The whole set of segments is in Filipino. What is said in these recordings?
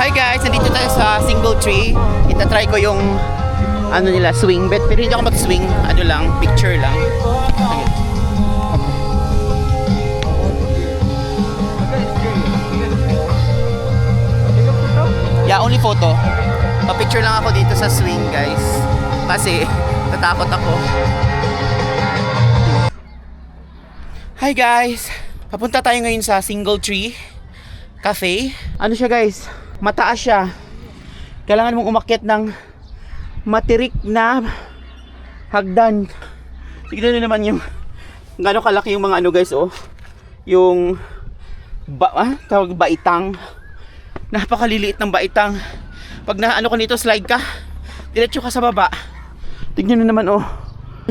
Hi guys, nandito tayo sa Single Tree. Itatry ko yung ano nila, swing bet. Pero hindi ako mag-swing, ano lang, picture lang. Okay. Yeah, only photo. Pa-picture lang ako dito sa swing guys. Kasi tatakot ako. Hi guys! Papunta tayo ngayon sa Single Tree Cafe. Ano siya guys? Mataas siya. Kailangan mong umakyat ng matirik na hagdan. Tignan nyo naman yung gano'ng kalaki yung mga ano guys, oh. Yung tawag baitang. Napakaliliit ng baitang. Pag na ano ko nito, slide ka, diretso ka sa baba. Tignan nyo naman, oh.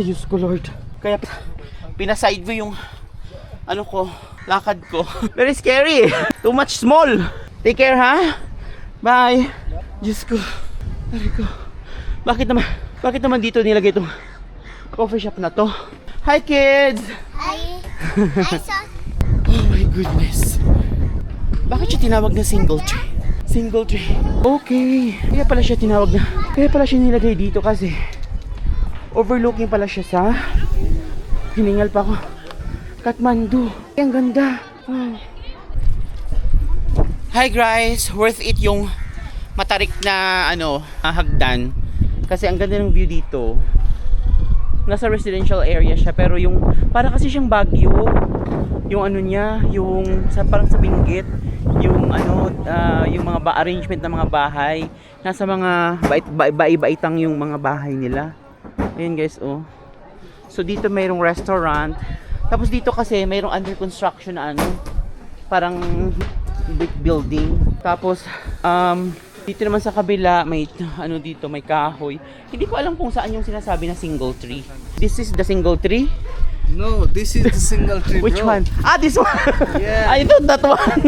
Ay, Diyos ko Lord. Kaya pinaside view yung ano ko, lakad ko. Very scary. Too much small. Take care, ha? Bye. Diyos ko. Ari ko. Bakit naman dito nilagay itong coffee shop na to? Hi, kids! Hi. Hi, son. Oh my goodness. Bakit siya tinawag na single tree? Single tree. Okay. Kaya pala siya nilagay dito kasi overlooking pala siya sa hiningal pa ako. Kathmandu. Ang ganda. Wow. Hi guys, worth it yung matarik na hagdan. Kasi ang ganda ng view dito. Nasa residential area siya pero yung para kasi siyang Baguio. Yung ano niya, yung parang sa Benguet, yung yung mga arrangement ng mga bahay. Nasa mga baitang yung mga bahay nila. Ayun guys, oh. So dito mayroong restaurant. Tapos dito kasi mayroong under construction na parang brick building. Tapos dito naman sa kabila may dito may kahoy. Hindi ko alam kung saan yung sinasabi na single tree. This is the single tree? No, this is the single tree. Which bro. one? Ah, this one. Yeah. I thought that one.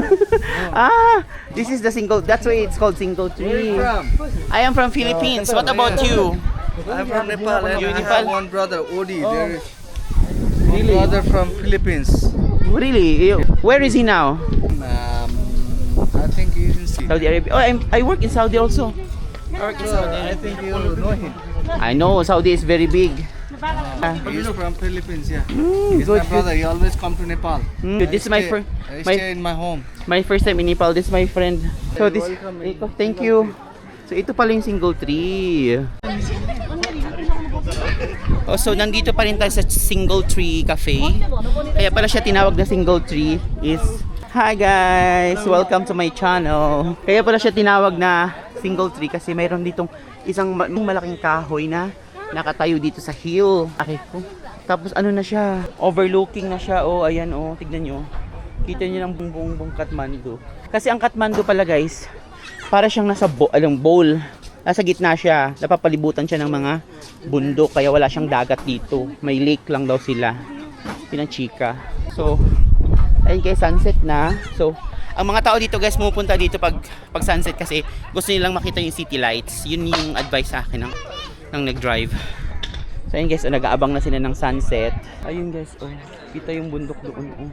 This is the single. That's why it's called single Where are you tree. from? I am from Philippines. What about you? I'm from Nepal and You I Nepal? have one brother, Odi. Oh. There is one brother from Philippines. Really? Where is he now? I think he's in Saudi. Saudi Arabia. Oh, I work in Saudi also. I think you know him. I know Saudi is very big. He's from Philippines, yeah. Mm, He's my brother. He always come to Nepal. This is my I stay in my home. first time in Nepal. This is my friend. So this. Welcome. Thank you. So ito pala yung single tree. Oh, so nandito pa rin tayo sa Single Tree Cafe. Kaya pala siya tinawag na Single Tree is hi guys! Welcome to my channel. Kaya pala siya tinawag na Single Tree kasi mayroon ditong isang malaking kahoy na nakatayo dito sa hill. Okay po. Tapos ano na siya? Overlooking na siya. Oh, ayan oh. Tignan nyo. Kita nyo ng buong Kathmandu. Kasi ang Kathmandu pala guys, para siyang nasa bowl. Nasa gitna siya. Napapalibutan siya ng mga bundok. Kaya wala siyang dagat dito. May lake lang daw sila. Pinachika. So, ayun guys, sunset na. So, ang mga tao dito guys, pumupunta dito pag sunset kasi gusto nilang makita yung city lights. Yun yung advice sa akin ng nag-drive. So, ayun guys, nag-aabang na sila ng sunset. Ayun guys, oh. Kita yung bundok doon, oh.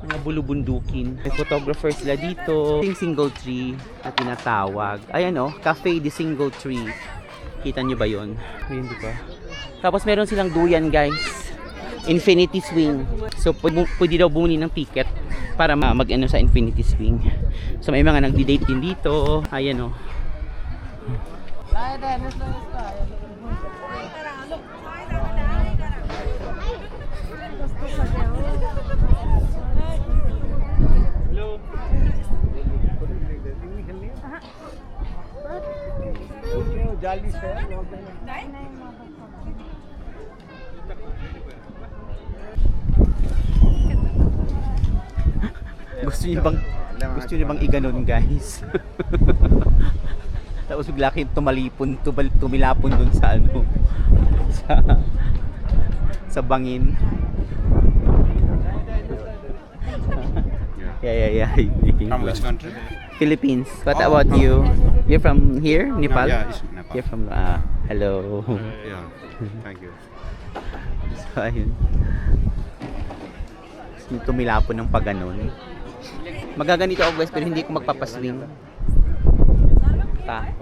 Mga bulubundukin. May photographer sila dito. Yung single tree na tinatawag. Ayan oh, Cafe de Single Tree. Kita nyo ba yun? Ayun dito. Tapos meron silang duyan guys. Infinity Swing. So pwede daw bumili ng ticket para mag-ano sa Infinity Swing. So may mga nagdi-date din dito. Ayan oh. Gusto niyo bang iganon guys? Tapos bigla kayong tumilapon dun sa sa bangin. Yeah. From which country? Philippines. What about you? You're from here, Nepal? Yeah, it's Nepal. You're from hello. Yeah, thank you. So ayun. Tumilapon ng paganon. Magaganito ako guys pero hindi ko magpapaswing. Takot.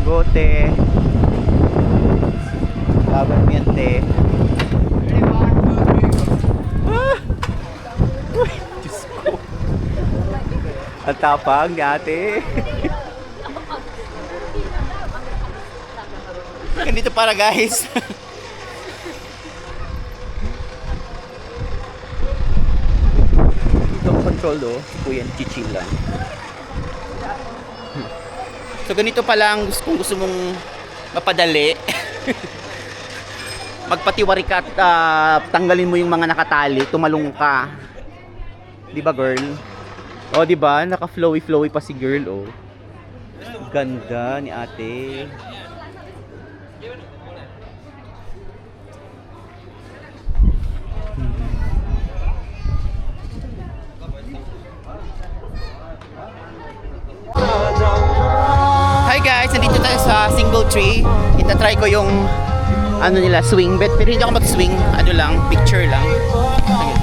Bote. Laban mo yan, te. Ah! Uy, Diyos ko. Ang tapang ni ate. Ganito para guys. Ito ang control oh. Kuya, chichill lang. So ganito pala ang kung gusto mong mapadali. Magpatiwari ka at tanggalin mo yung mga nakatali, tumalong ka. 'Di ba, girl? Oh, 'di ba? Naka-flowy pa si girl oh. Ganda ni ate. Hi guys, nandito tayo sa single tree. Ita-try ko yung ano nila, swing bet. Pero hindi ako mag-swing, ano lang, picture lang. Ayun.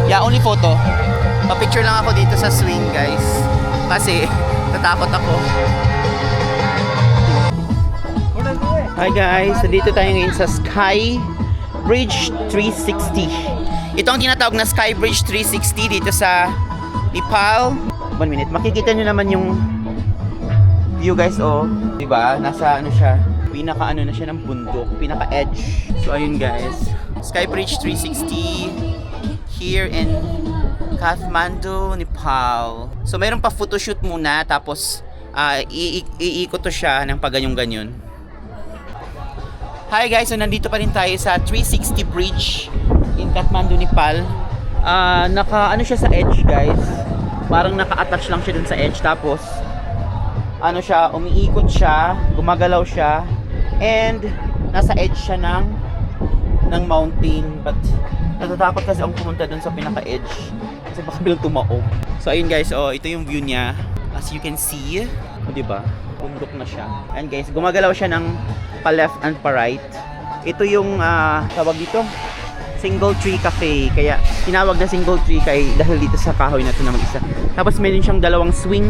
Yeah, only photo. Pa-picture lang ako dito sa swing guys. Kasi natakot ako. Hi guys, nandito tayo ngayon sa Sky Bridge 360. Ito ang tinatawag na Sky Bridge 360 dito sa Nepal. 1 minute. Makikita nyo naman yung view guys, oh. Diba? Nasa ano siya, pinaka ano na siya ng bundok, pinaka edge. So ayun guys, Sky Bridge 360 here in Kathmandu, Nepal. So mayroon pa photoshoot muna, tapos iikot to siya ng paganyong-ganyon. Hi guys, so nandito pa rin tayo sa 360 Bridge in Kathmandu, Nepal. Naka ano siya sa edge guys. Parang naka-attach lang siya dun sa edge, tapos ano siya, umiikot siya, gumagalaw siya, and nasa edge siya ng mountain. But natatakot kasi akong pumunta dun sa pinaka-edge kasi baka bilang tumaob. So ayun guys, oh, ito yung view niya. As you can see, oh, diba? Bundok na siya. And guys, gumagalaw siya ng pa-left and pa-right. Ito yung tawag dito, Single Tree Cafe. Kaya tinawag na Single Tree dahil dito sa kahoy na ito na mag-isa. Tapos meron siyang dalawang swing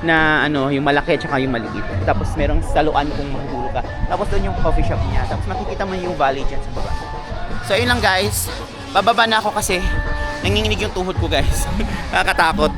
na ano, yung malaki at saka yung maliit. Tapos merong saluan kung mahuhulog ka. Tapos doon yung coffee shop niya. Tapos makikita mo yung valley dyan sa baba. So ayun lang guys. Bababa na ako kasi nanginginig yung tuhod ko guys. Nakakatakot.